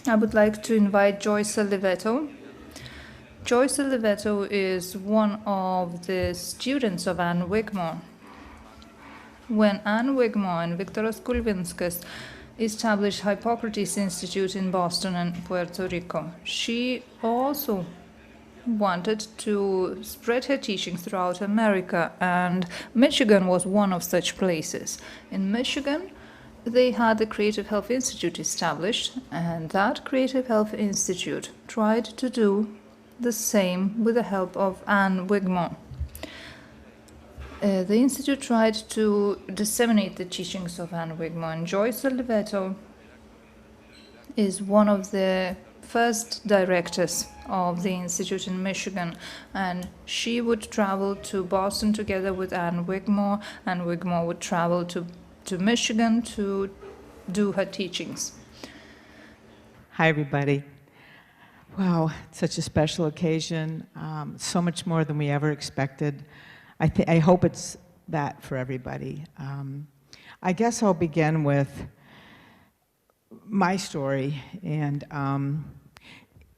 I would like to invite Joyce Oliveto. Joyce Oliveto is one of the students of Anne Wigmore. When Anne Wigmore and Viktoras Kulvinskas established Hippocrates Institute in Boston and Puerto Rico, she also wanted to spread her teachings throughout America, and Michigan was one of such places. In Michigan, they had the Creative Health Institute established, and that Creative Health Institute tried to do the same with the help of Anne Wigmore. The Institute tried to disseminate the teachings of Anne Wigmore, and Joyce Oliveto is one of the first directors of the Institute in Michigan, and she would travel to Boston together with Anne Wigmore, and Wigmore would travel to Michigan to do her teachings. Hi, everybody. Wow, such a special occasion, so much more than we ever expected. I hope it's that for everybody. I guess I'll begin with my story. And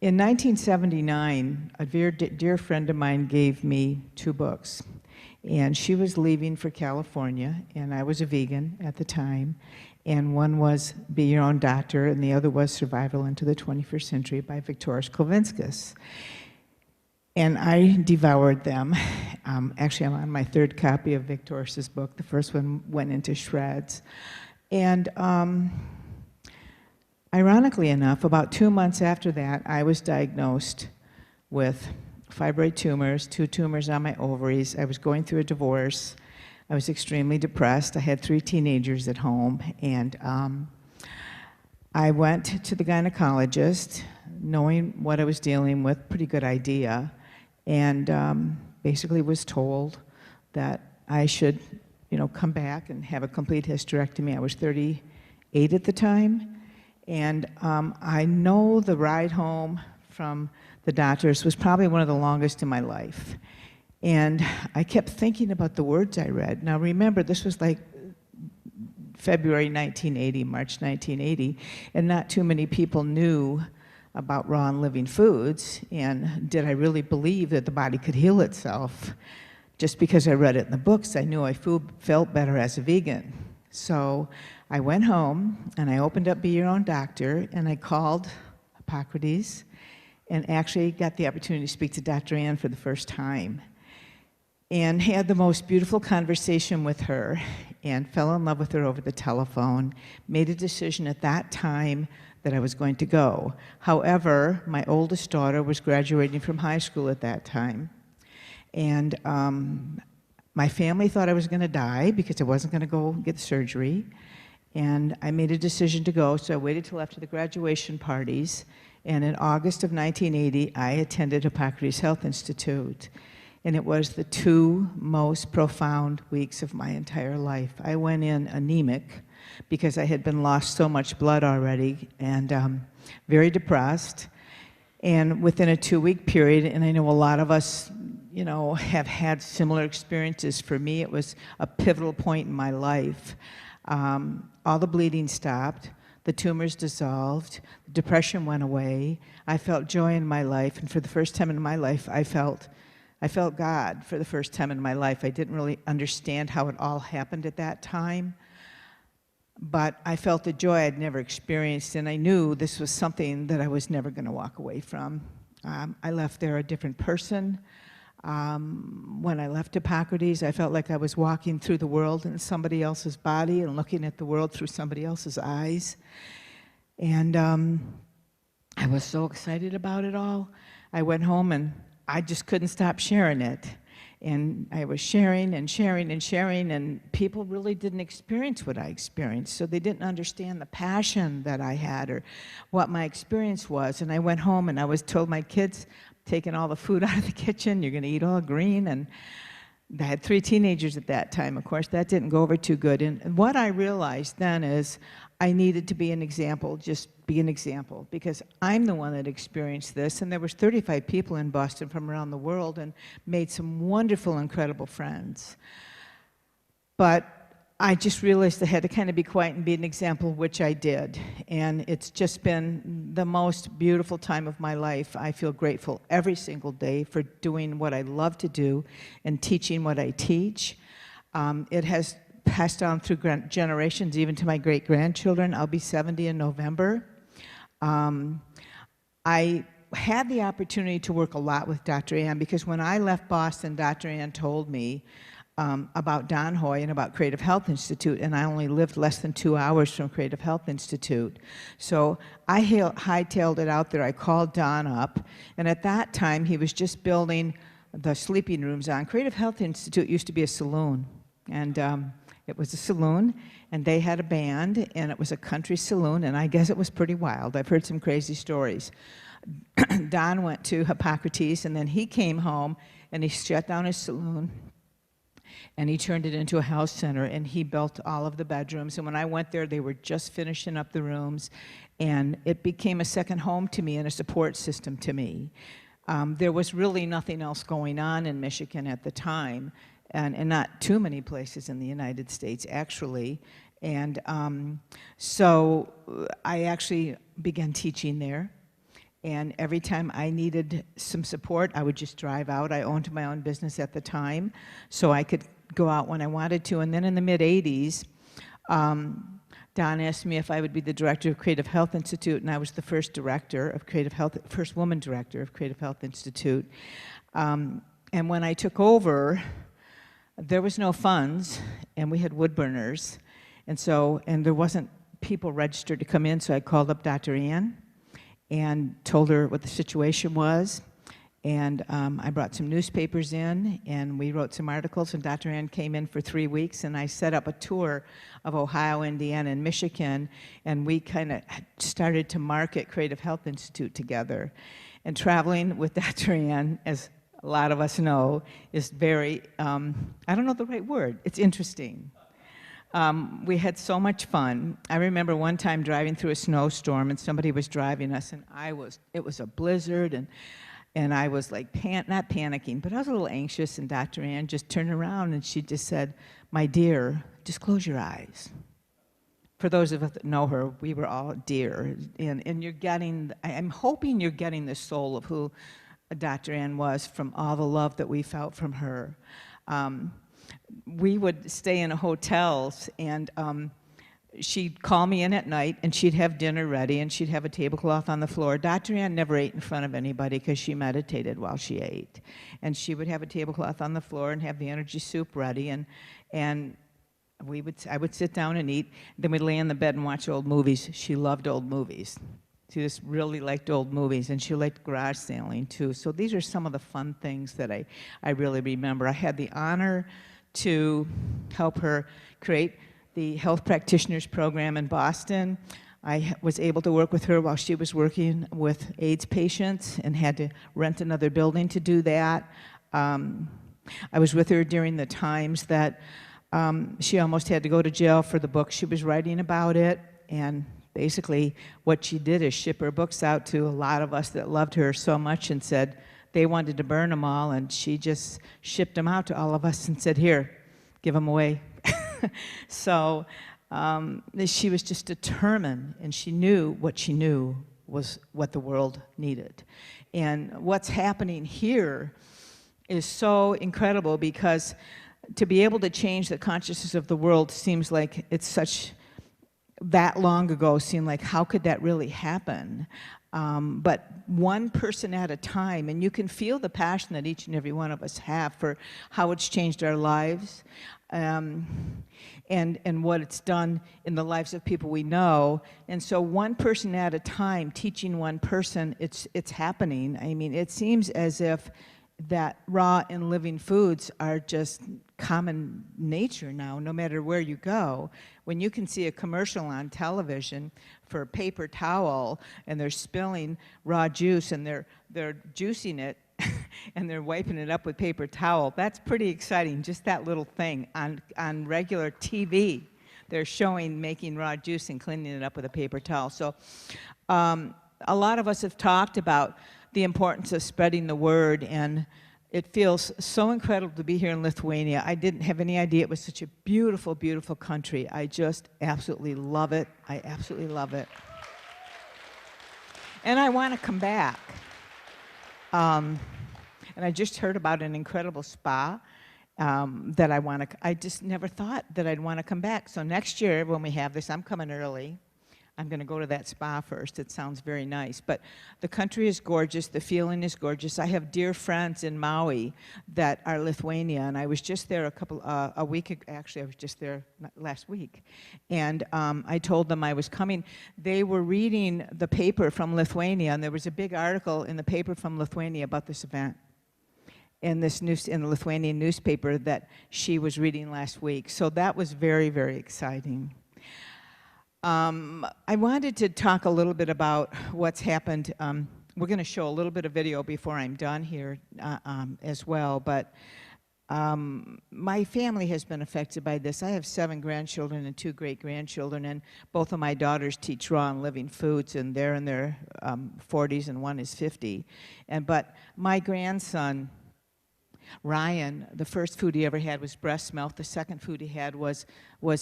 in 1979, a dear friend of mine gave me 2 books. And she was leaving for California, and I was a vegan at the time. And one was Be Your Own Doctor, and the other was Survival into the 21st Century by Viktoras Kulvinskas. And I devoured them. Actually, I'm on my 3rd copy of Viktoras's book. The first one went into shreds. And ironically enough, about 2 months after that, I was diagnosed with fibroid tumors, 2 tumors on my ovaries. I was going through a divorce. I was extremely depressed. I had 3 teenagers at home, and I went to the gynecologist, knowing what I was dealing with, pretty good idea, and basically was told that I should, come back and have a complete hysterectomy. I was 38 at the time, and I know the ride home from the doctors was probably one of the longest in my life. And I kept thinking about the words I read. Now remember, this was like February 1980, March 1980, and not too many people knew about raw and living foods. And did I really believe that the body could heal itself? Just because I read it in the books, I knew I felt better as a vegan. So I went home and I opened up Be Your Own Doctor, and I called Hippocrates and actually got the opportunity to speak to Dr. Ann for the first time, and had the most beautiful conversation with her, and fell in love with her over the telephone. Made a decision at that time that I was going to go. However, my oldest daughter was graduating from high school at that time, and my family thought I was going to die because I wasn't going to go get surgery, and I made a decision to go, so I waited till after the graduation parties, and in August of 1980, I attended Hippocrates Health Institute. And it was the 2 most profound weeks of my entire life. I went in anemic because I had been lost so much blood already, and very depressed. And within a 2-week period, and I know a lot of us, have had similar experiences. For me, it was a pivotal point in my life. All the bleeding stopped. The tumors dissolved. The depression went away. I felt joy in my life, and for the first time in my life, I felt God for the first time in my life. I didn't really understand how it all happened at that time, but I felt a joy I'd never experienced, and I knew this was something that I was never going to walk away from. I left there a different person. When I left Hippocrates, I felt like I was walking through the world in somebody else's body and looking at the world through somebody else's eyes. And I was so excited about it all. I went home and I just couldn't stop sharing it. And I was sharing and sharing and sharing, and people really didn't experience what I experienced. So they didn't understand the passion that I had or what my experience was. And I went home and I was told my kids, taking all the food out of the kitchen, you're going to eat all green. And I had 3 teenagers at that time. Of course, that didn't go over too good. And what I realized then is I needed to be an example, just be an example, because I'm the one that experienced this. And there was 35 people in Boston from around the world and made some wonderful, incredible friends. But I just realized I had to kind of be quiet and be an example, which I did. And it's just been the most beautiful time of my life. I feel grateful every single day for doing what I love to do and teaching what I teach. It has passed down through generations, even to my great-grandchildren. I'll be 70 in November. I had the opportunity to work a lot with Dr. Ann, because when I left Boston, Dr. Ann told me about Don Hoy and about Creative Health Institute, and I only lived less than 2 hours from Creative Health Institute. So I hightailed it out there. I called Don up, and at that time, he was just building the sleeping rooms on. Creative Health Institute used to be a saloon, and it was a saloon, and they had a band, and it was a country saloon, and I guess it was pretty wild. I've heard some crazy stories. Don went to Hippocrates, and then he came home, and he shut down his saloon, and he turned it into a health center, and he built all of the bedrooms. And when I went there, they were just finishing up the rooms, and it became a second home to me and a support system to me. There was really nothing else going on in Michigan at the time, and not too many places in the United States, actually. And so I actually began teaching there. And every time I needed some support, I would just drive out. I owned my own business at the time, so I could go out when I wanted to. And then in the mid-'80s, Don asked me if I would be the director of Creative Health Institute, and I was the first director of Creative Health, first woman director of Creative Health Institute. And when I took over, there was no funds, and we had wood burners, and there wasn't people registered to come in, so I called up Dr. Ann and told her what the situation was. And I brought some newspapers in, and we wrote some articles, and Dr. Ann came in for 3 weeks, and I set up a tour of Ohio, Indiana, and Michigan, and we kind of started to market Creative Health Institute together. And traveling with Dr. Ann, as a lot of us know, is very, I don't know the right word, it's interesting. We had so much fun. I remember one time driving through a snowstorm, and somebody was driving us, and it was a blizzard, and I was like, not panicking, but I was a little anxious, and Dr. Ann just turned around, and she just said, "My dear, just close your eyes." For those of us that know her, we were all dear, and you're getting, I'm hoping you're getting the soul of who Dr. Ann was from all the love that we felt from her. We would stay in hotels, and she'd call me in at night, and she'd have dinner ready, and she'd have a tablecloth on the floor. Dr. Ann never ate in front of anybody because she meditated while she ate. And she would have a tablecloth on the floor and have the energy soup ready, and I would sit down and eat. Then we'd lay in the bed and watch old movies. She loved old movies. She just really liked old movies, and she liked garage sailing too. So these are some of the fun things that I really remember. I had the honor to help her create the Health Practitioners Program in Boston. I was able to work with her while she was working with AIDS patients and had to rent another building to do that. I was with her during the times that she almost had to go to jail for the book she was writing about it, and basically what she did is ship her books out to a lot of us that loved her so much and said they wanted to burn them all, and she just shipped them out to all of us and said, "Here, give them away." So she was just determined, and she knew was what the world needed. And what's happening here is so incredible, because to be able to change the consciousness of the world seems like it's such that long ago, seemed like how could that really happen? But one person at a time, and you can feel the passion that each and every one of us have for how it's changed our lives, and what it's done in the lives of people we know. And so one person at a time, teaching one person, it's happening. I mean, it seems as if that raw and living foods are just common nature now, no matter where you go. When you can see a commercial on television for a paper towel, and they're spilling raw juice, and they're juicing it, and they're wiping it up with paper towel, that's pretty exciting, just that little thing. On regular TV, they're showing making raw juice and cleaning it up with a paper towel. So a lot of us have talked about the importance of spreading the word, and It feels so incredible to be here in Lithuania. I didn't have any idea it was such a beautiful, beautiful country. I just absolutely love it. I absolutely love it. And I want to come back. And I just heard about an incredible spa that I just never thought that I'd want to come back. So next year when we have this, I'm coming early. I'm going to go to that spa first. It sounds very nice. But the country is gorgeous. The feeling is gorgeous. I have dear friends in Maui that are Lithuania, and I was just there a week, actually I was just there last week. And I told them I was coming. They were reading the paper from Lithuania, and there was a big article in the paper from Lithuania about this event. In the Lithuanian newspaper that she was reading last week. So that was very, very exciting. I wanted to talk a little bit about what's happened. We're going to show a little bit of video before I'm done here as well, but my family has been affected by this. I have 7 grandchildren and 2 great-grandchildren, and both of my daughters teach raw and living foods, and they're in their 40s and one is 50. But my grandson, Ryan, the first food he ever had was breast milk. The second food he had was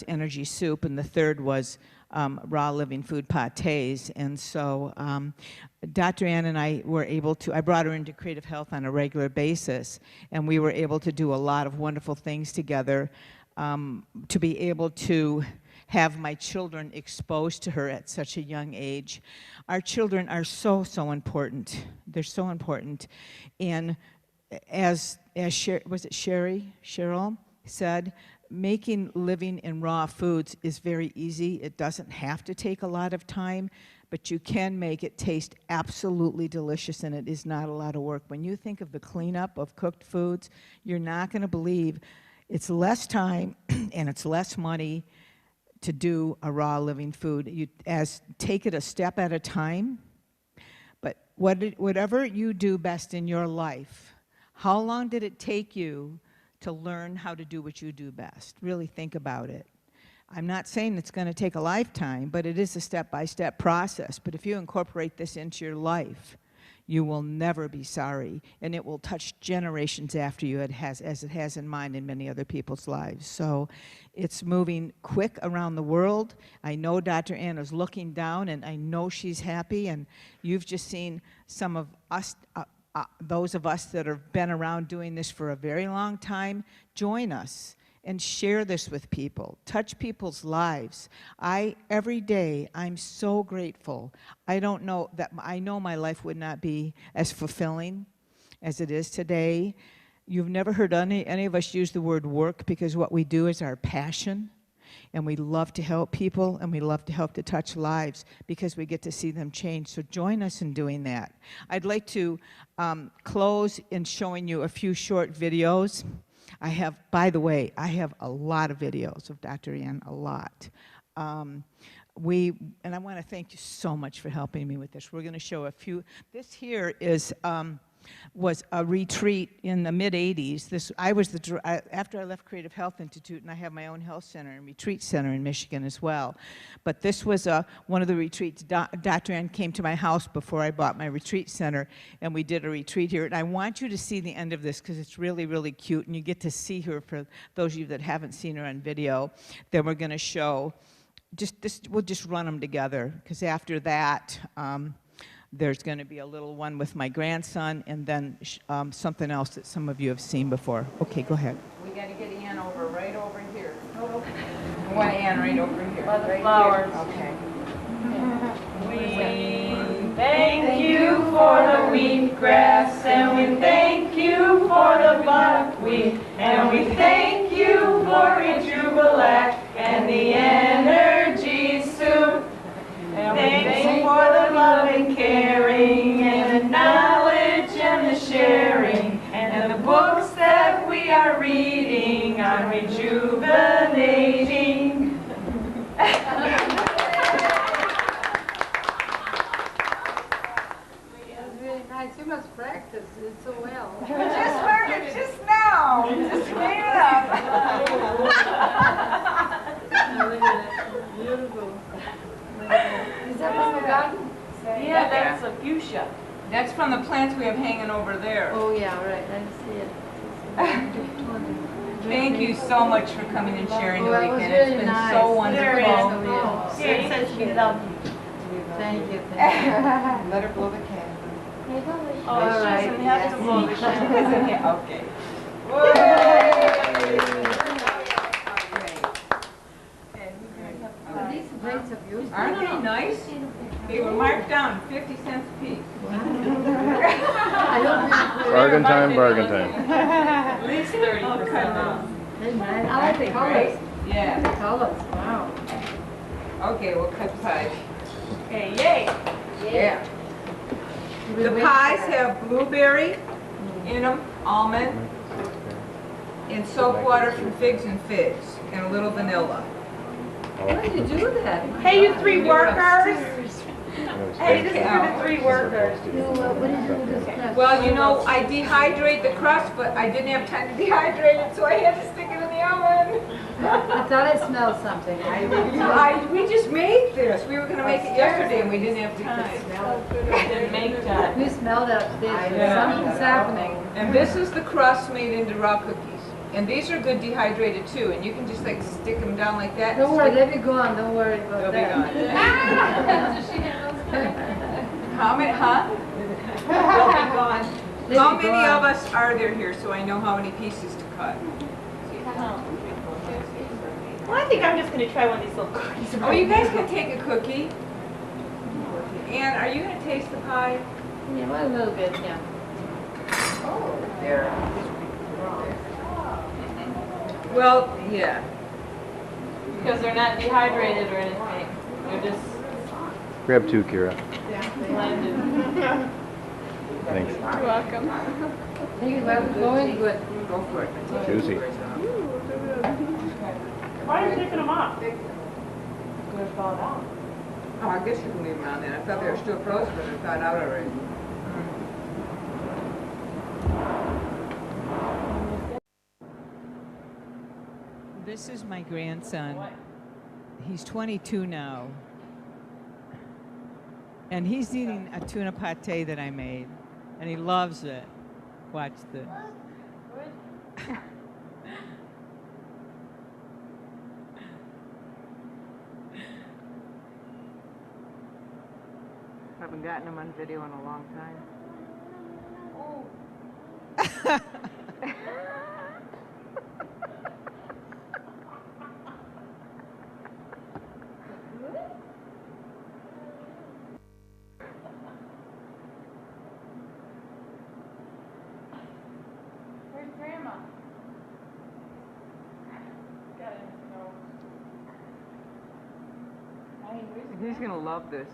energy soup, and the third was raw living food pâtés. And so Dr. Ann and I were able to, I brought her into Creative Health on a regular basis, and we were able to do a lot of wonderful things together to be able to have my children exposed to her at such a young age. Our children are so, so important. They're so important. And as Cheryl said, making living in raw foods is very easy. It doesn't have to take a lot of time, but you can make it taste absolutely delicious, and it is not a lot of work. When you think of the cleanup of cooked foods, you're not going to believe it's less time and it's less money to do a raw living food. You take it a step at a time, but whatever you do best in your life, how long did it take you to learn how to do what you do best? Really think about it. I'm not saying it's going to take a lifetime, but it is a step-by-step process. But if you incorporate this into your life, you will never be sorry, and it will touch generations after you, as it has in mine and many other people's lives. So it's moving quick around the world. I know Dr. Ann is looking down, and I know she's happy, and you've just seen some of us, those of us that have been around doing this for a very long time. Join us and share this with people. Touch people's lives. Every day, I'm so grateful. I know my life would not be as fulfilling as it is today. You've never heard any of us use the word work, because what we do is our passion. And we love to help people, and we love to help to touch lives, because we get to see them change. So join us in doing that. I'd like to close in showing you a few short videos. By the way, I have a lot of videos of Dr. Ann, a lot. And I want to thank you so much for helping me with this. We're going to show a few. This here was a retreat in the mid-'80s. After I left Creative Health Institute, and I have my own health center and retreat center in Michigan as well. But this was one of the retreats. Dr. Ann came to my house before I bought my retreat center, and we did a retreat here. And I want you to see the end of this, because it's really, really cute, and you get to see her, for those of you that haven't seen her on video. Then we're going to show, we'll just run them together, because after that, there's going to be a little one with my grandson, and then something else that some of you have seen before. Okay, go ahead. We got to get Ann right over here. Oh. I want Ann right over here. By the flowers. Okay. We thank you for the wheatgrass, and we thank you for the buckwheat, and we thank you for Rejubilac and the energy soup. Thanks for the love and caring, and the knowledge and the sharing, and the books that we are reading on rejuvenating. That's really nice. You must practice it so well. We just learned it just now. Just made it up. Look at that. Beautiful. Is that from the garden? Yeah, that's a fuchsia. That's from the plants we have hanging over there. Oh, yeah, right, I see it. Thank you so much for coming and sharing the Oh, that was weekend. really It's been nice. so Very wonderful. nice. Here, it says we love you. Thank you, thank you. Let her blow the candle. Oh, All she right. doesn't have to blow the candle. Okay. These plates of yours. Aren't they nice? They were marked down 50 cents a piece. I don't really. Bargain time, bargain time. At least 30% off. Hey, man, I like the colors. Yeah. The colors, wow. Okay, we'll cut pie. Okay, yay. Yeah. The pies have blueberry in them, almond, and soap water from figs and figs, and a little vanilla. How did you do that? Hey, you three workers. Hey, this is for the three workers. Well, you know, I dehydrate the crust, but I didn't have time to dehydrate it, so I had to stick it in the oven. I thought I smelled something. We just made this. We were going to make it yesterday, and we didn't have time. Didn't make that. We smelled upstairs, Yeah. something's happening. And this is the crust made into raw cookies. And these are good dehydrated too, and you can just like stick them down like that. Don't worry, they'll be gone, don't worry They'll about be that. gone. How many, huh? They'll be gone. They'll How be many gone. of us are there here so I know how many pieces to cut? Well, I think I'm just going to try one of these little cookies. Oh, you guys can take a cookie. Ann, are you going to taste the pie? Yeah, well, a little bit, yeah. Well, yeah. Because they're not dehydrated or anything. They're just Grab two, Kira. blended. Thanks. You're welcome. Think about it, going good. Go for it. Juicy. Why are you picking them up? They're going to fall down. Oh, I guess you can leave them on then. I thought they were still frozen, but they're thawed out already. This is my grandson. He's 22 now. And he's eating a tuna pate that I made. And he loves it. Watch this. Haven't gotten him on video in a long time. Where's Grandma? Got it. No. He's gonna love this.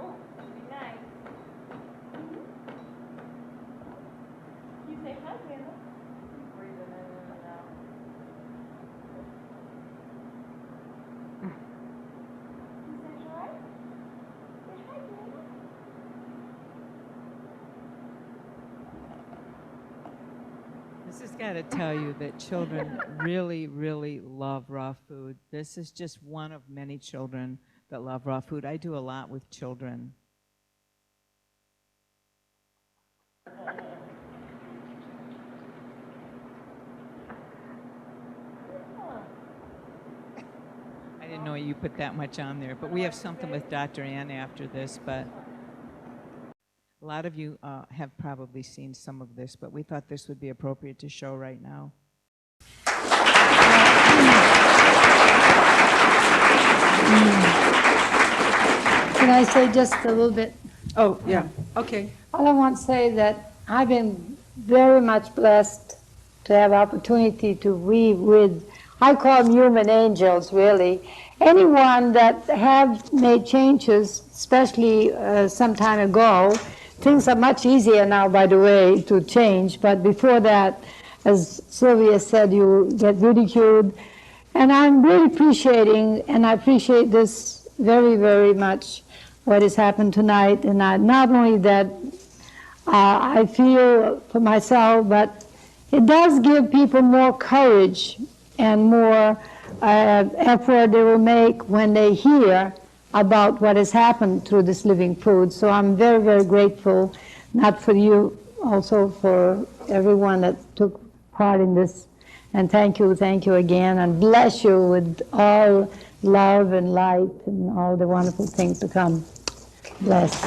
Oh, be nice. You say hi, Grandma. Breathing in and out. You say hi? Say hi, Grandma. This has got to tell you that children really, really love raw food. This is just one of many children that love raw food. I do a lot with children. I didn't know you put that much on there, but we have something with Dr. Ann after this, but a lot of you have probably seen some of this, but we thought this would be appropriate to show right now. Can I say just a little bit? Oh, yeah, okay. All I want to say that I've been very much blessed to have opportunity to weave with, I call them human angels, really. Anyone that have made changes, especially some time ago, things are much easier now, by the way, to change. But before that, as Sylvia said, you get ridiculed. And I'm really appreciating, and I appreciate this very, very much, what has happened tonight. And not only that I feel for myself, but it does give people more courage and more effort they will make when they hear about what has happened through this living food. So I'm very, very grateful, not for you, also for everyone that took part in this. And thank you again, and bless you with all love and light and all the wonderful things to come. Bless.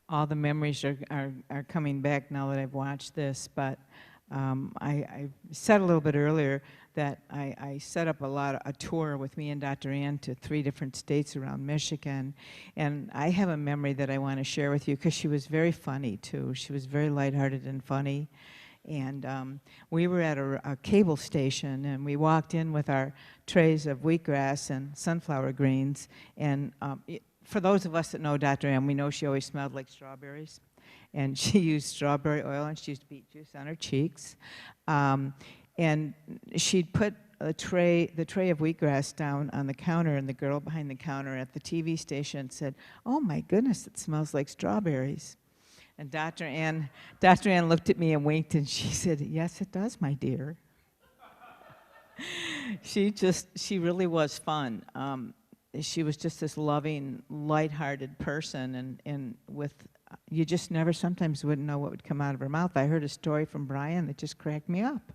All the memories are coming back now that I've watched this, but I said a little bit earlier that I set up a tour with me and Dr. Ann to 3 different states around Michigan, and I have a memory that I want to share with you because she was very funny too. She was very lighthearted and funny, and we were at a cable station, and we walked in with our trays of wheatgrass and sunflower greens, and for those of us that know Dr. Ann, we know she always smelled like strawberries. And she used strawberry oil, and she used beet juice on her cheeks. And she'd put the tray of wheatgrass down on the counter, and the girl behind the counter at the TV station said, "Oh my goodness, it smells like strawberries." And Dr. Ann looked at me and winked, and she said, "Yes, it does, my dear." She really was fun. She was just this loving, lighthearted person, and with, you just never sometimes wouldn't know what would come out of her mouth. I heard a story from Brian that just cracked me up.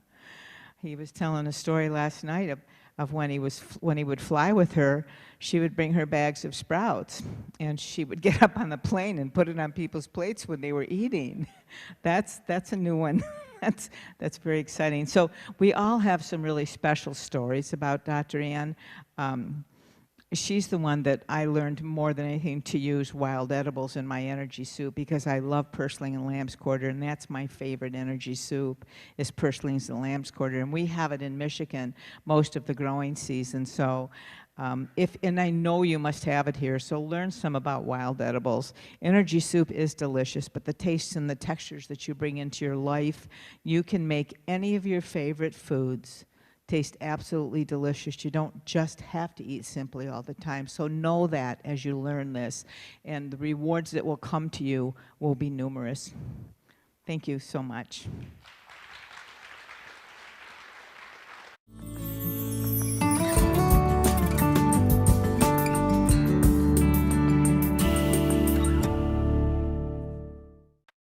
He was telling a story last night of when he would fly with her, she would bring her bags of sprouts, and she would get up on the plane and put it on people's plates when they were eating. That's a new one. That's very exciting. So we all have some really special stories about Dr. Ann. She's the one that I learned more than anything to use wild edibles in my energy soup, because I love purslane and lamb's quarter, and that's my favorite energy soup, is purslanes and lamb's quarter. And we have it in Michigan most of the growing season. So and I know you must have it here, so learn some about wild edibles. Energy soup is delicious, but the tastes and the textures that you bring into your life, you can make any of your favorite foods taste absolutely delicious. You don't just have to eat simply all the time. So know that as you learn this, and the rewards that will come to you will be numerous. Thank you so much.